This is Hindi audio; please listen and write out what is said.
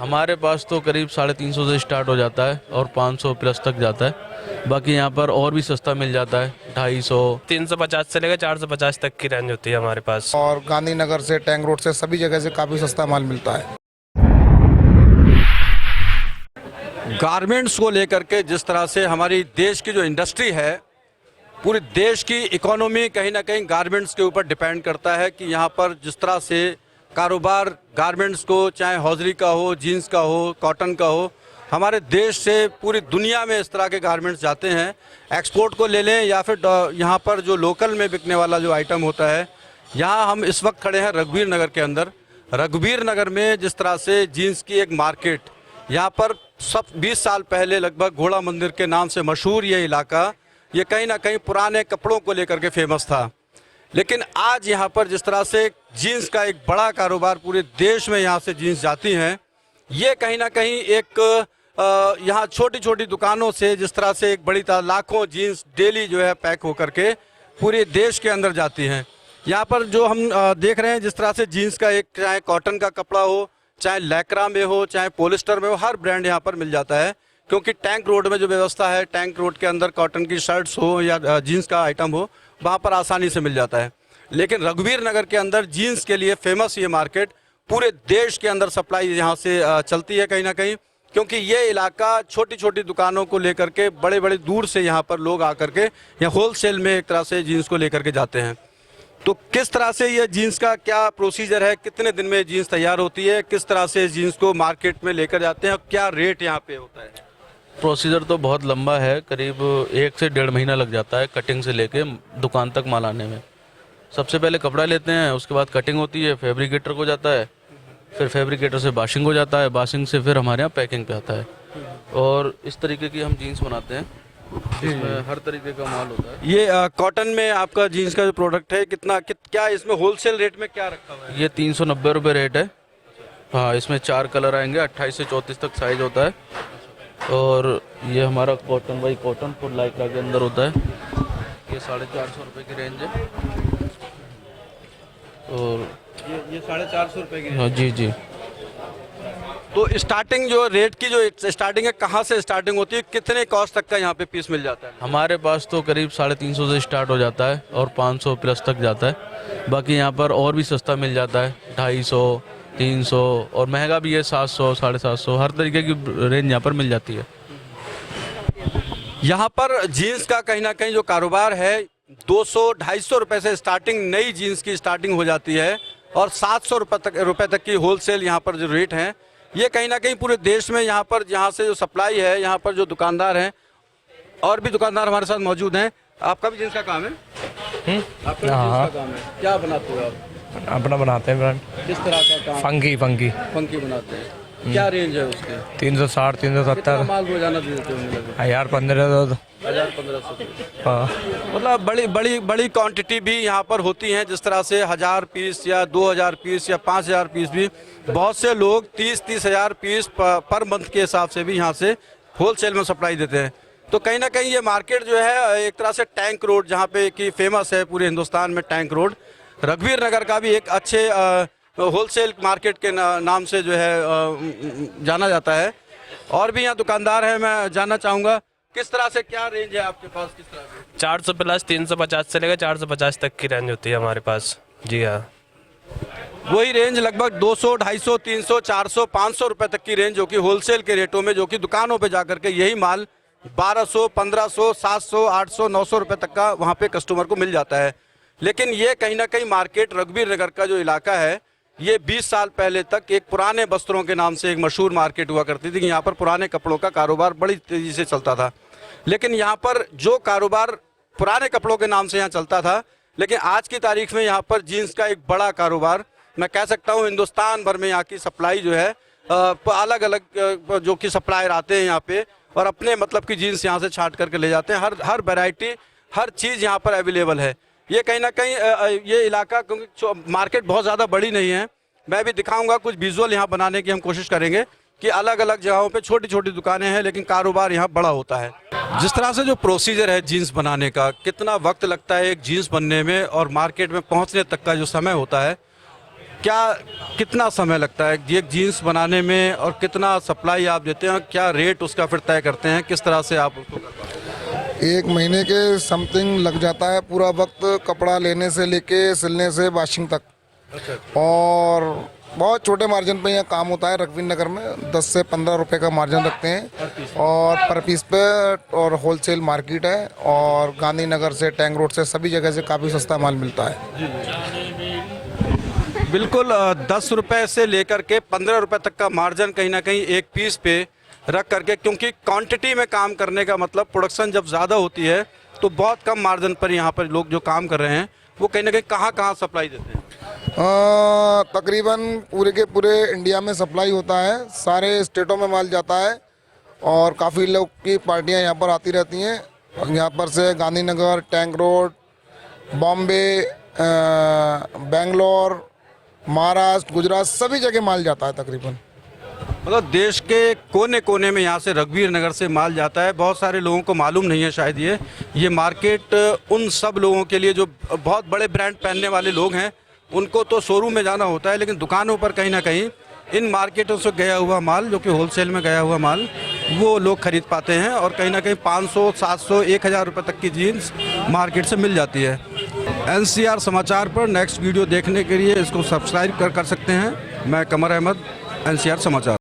हमारे पास तो करीब 350 से स्टार्ट हो जाता है और 500 प्लस तक जाता है। बाकी यहाँ पर और भी सस्ता मिल जाता है, 250। 350 से लेकर 450 तक की रेंज होती है हमारे पास। और गांधीनगर से, टैंक रोड से, सभी जगह से काफ़ी सस्ता माल मिलता है। गारमेंट्स को लेकर के जिस तरह से हमारी देश की जो इंडस्ट्री है, पूरे देश की इकोनॉमी कहीं ना कहीं गारमेंट्स के ऊपर डिपेंड करता है कि यहाँ पर जिस तरह से कारोबार गारमेंट्स को, चाहे हौजरी का हो, जीन्स का हो, कॉटन का हो, हमारे देश से पूरी दुनिया में इस तरह के गारमेंट्स जाते हैं। एक्सपोर्ट को ले लें या फिर यहाँ पर जो लोकल में बिकने वाला जो आइटम होता है। यहाँ हम इस वक्त खड़े हैं रघुवीर नगर के अंदर। रघुवीर नगर में जिस तरह से जीन्स की एक मार्केट, यहाँ पर सब 20 साल पहले लगभग घोड़ा मंदिर के नाम से मशहूर ये इलाका, ये कहीं ना कहीं पुराने कपड़ों को लेकर के फेमस था। लेकिन आज यहाँ पर जिस तरह से जीन्स का एक बड़ा कारोबार पूरे देश में यहाँ से जीन्स जाती हैं, ये कहीं ना कहीं एक यहाँ छोटी छोटी दुकानों से जिस तरह से एक बड़ी लाखों जीन्स डेली जो है पैक होकर के पूरे देश के अंदर जाती हैं। यहाँ पर जो हम देख रहे हैं जिस तरह से जीन्स का एक, चाहे कॉटन का कपड़ा हो, चाहे लैक्रा में हो, चाहे पॉलिस्टर में हो, हर ब्रांड यहाँ पर मिल जाता है। क्योंकि टैंक रोड में जो व्यवस्था है, टैंक रोड के अंदर कॉटन की शर्ट्स हो या जीन्स का आइटम हो, वहाँ पर आसानी से मिल जाता है। लेकिन रघुवीर नगर के अंदर जीन्स के लिए फेमस ये मार्केट, पूरे देश के अंदर सप्लाई यहाँ से चलती है कहीं ना कहीं। क्योंकि ये इलाका छोटी छोटी दुकानों को लेकर के बड़े बड़े दूर से यहाँ पर लोग आकर के या होलसेल में एक तरह से जीन्स को लेकर के जाते हैं। तो किस तरह से ये जीन्स का क्या प्रोसीजर है, कितने दिन में जीन्स तैयार होती है, किस तरह से जीन्स को मार्केट में लेकर जाते हैं और क्या रेट यहाँ पे होता है? प्रोसीजर तो बहुत लंबा है, करीब 1 से 1.5 महीना लग जाता है कटिंग से लेके दुकान तक माल आने में। सबसे पहले कपड़ा लेते हैं, उसके बाद कटिंग होती है, फैब्रिकेटर को जाता है, फिर फैब्रिकेटर से वाशिंग हो जाता है, वाशिंग से फिर हमारे यहाँ पैकिंग पे आता है। और इस तरीके की हम जीन्स बनाते हैं, इसमें हर तरीके का माल होता है। ये कॉटन में आपका जीन्स का जो प्रोडक्ट है, क्या इसमें होलसेल रेट में क्या रखा हुआ है? ये 390 रुपये रेट है। हाँ, इसमें 4 कलर आएंगे, 28 से 34 तक साइज होता है। और ये हमारा cotton by cotton full Lycra के अंदर होता है। ये 450 रुपये की रेंज है। और ये 450 रुपये की। हाँ जी जी। तो स्टार्टिंग जो रेट की जो स्टार्टिंग है, कहाँ से स्टार्टिंग होती है, कितने कॉस्ट तक का यहाँ पे पीस मिल जाता है? हमारे पास तो करीब 350 से स्टार्ट हो जाता है और 500 प्लस तक जाता है। बाकी यहाँ पर और भी सस्ता मिल जाता है, 250, 300 और महंगा भी है 700, 750, हर तरीके की रेंज यहाँ पर मिल जाती है। यहाँ पर जीन्स का कहीं ना कहीं जो कारोबार है, 200-250 रुपये से स्टार्टिंग नई जीन्स की स्टार्टिंग हो जाती है और 700 रुपये तक की होलसेल यहाँ पर जो रेट हैं, ये कहीं ना कहीं पूरे देश में यहाँ पर जहाँ से जो सप्लाई है, यहाँ पर जो दुकानदार हैं, और भी दुकानदार हमारे साथ मौजूद हैं। आपका भी जीन्स का काम है? आपका भी जीन्स का काम है? क्या बनाते हो आप? अपना बनाते हैं ब्रांड। किस तरह का काम? फंकी बनाते हैं। क्या रेंज है उसके? 360, कितना 370। माल रोजाना दे देते होंगे? 1000-1500। 1500। हाँ, मतलब बड़ी क्वांटिटी भी यहाँ पर होती हैं, जिस तरह से 1000 पीस या 2000 पीस या 5000 पीस भी। बहुत से लोग 30-30 हज़ार पीस पर मंथ के हिसाब से भी यहाँ से होलसेल में सप्लाई देते हैं। तो कहीं ना कहीं ये मार्केट जो है एक तरह से टैंक रोड, जहाँ पे कि फेमस है पूरे हिंदुस्तान में, टैंक रोड रघुवीर नगर का भी एक अच्छे होलसेल मार्केट के नाम से जो है जाना जाता है। और भी यहाँ दुकानदार हैं, मैं जानना चाहूँगा किस तरह से क्या रेंज है आपके पास? किस तरह से? 400 प्लस 350 से लेकर 450 तक की रेंज होती है हमारे पास। जी हाँ, वही रेंज लगभग 200, 250, 300, 400, 500 रुपये तक की रेंज, जो कि होलसेल के रेटों में, जो कि दुकानों पे जाकर के यही माल 1200, 1500, 700, 800, 900 रुपये तक का वहाँ पे कस्टमर को मिल जाता है। लेकिन ये कहीं ना कहीं मार्केट रघुवीर नगर का जो इलाका है, ये 20 साल पहले तक एक पुराने वस्त्रों के नाम से एक मशहूर मार्केट हुआ करती थी कि यहाँ पर पुराने कपड़ों का कारोबार बड़ी तेज़ी से चलता था। लेकिन यहाँ पर जो कारोबार पुराने कपड़ों के नाम से यहाँ चलता था, लेकिन आज की तारीख में यहाँ पर जीन्स का एक बड़ा कारोबार, मैं कह सकता हूँ हिंदुस्तान भर में यहाँ की सप्लाई जो है, अलग अलग जो कि सप्लायर आते हैं यहाँ पे और अपने मतलब की जीन्स यहाँ से छांट करके ले जाते हैं। हर वैरायटी, हर चीज़ यहाँ पर अवेलेबल है। ये कहीं ना कहीं ये इलाका, क्योंकि मार्केट बहुत ज़्यादा बड़ी नहीं है, मैं भी दिखाऊंगा कुछ विजुअल यहाँ बनाने की हम कोशिश करेंगे कि अलग अलग जगहों पे छोटी छोटी दुकानें हैं, लेकिन कारोबार यहाँ बड़ा होता है। जिस तरह से जो प्रोसीजर है जीन्स बनाने का, कितना वक्त लगता है एक जीन्स बनने में और मार्केट में पहुँचने तक का जो समय होता है, क्या कितना समय लगता है एक जीन्स बनाने में और कितना सप्लाई आप देते हैं, क्या रेट उसका फिर तय करते हैं, किस तरह से आप उसको करते हैं? 1 महीने के समथिंग लग जाता है पूरा वक्त, कपड़ा लेने से लेके सिलने से वॉशिंग तक। और बहुत छोटे मार्जिन पे यहाँ काम होता है। रघुवीर नगर में 10 से 15 रुपए का मार्जिन रखते हैं और पर पीस पे, और होलसेल मार्केट है। और गांधीनगर से, टैंक रोड से, सभी जगह से काफ़ी सस्ता माल मिलता है। बिल्कुल 10 रुपए से लेकर के 15 रुपए तक का मार्जिन कहीं ना कहीं एक पीस पे रख करके, क्योंकि क्वांटिटी में काम करने का मतलब प्रोडक्शन जब ज़्यादा होती है तो बहुत कम मार्जिन पर यहाँ पर लोग जो काम कर रहे हैं वो कहीं ना कहीं कहाँ सप्लाई देते हैं? तकरीबन पूरे के पूरे इंडिया में सप्लाई होता है, सारे स्टेटों में माल जाता है और काफ़ी लोग की पार्टियां यहाँ पर आती रहती हैं। यहाँ पर से गांधीनगर, टैंक रोड, बॉम्बे, बेंगलोर, महाराष्ट्र, गुजरात, सभी जगह माल जाता है तकरीबन। मतलब देश के कोने कोने में यहाँ से रघुवीर नगर से माल जाता है। बहुत सारे लोगों को मालूम नहीं है शायद ये मार्केट उन सब लोगों के लिए जो बहुत बड़े ब्रांड पहनने वाले लोग हैं, उनको तो शोरूम में जाना होता है, लेकिन दुकानों पर कहीं ना कहीं इन मार्केटों से गया हुआ माल, जो कि होलसेल में गया हुआ माल, वो लोग खरीद पाते हैं और कहीं ना कहीं 500, 700, 1000 रुपये तक की जीन्स मार्केट से मिल जाती है। NCR समाचार पर नेक्स्ट वीडियो देखने के लिए इसको सब्सक्राइब कर सकते हैं। मैं कमर अहमद, NCR समाचार।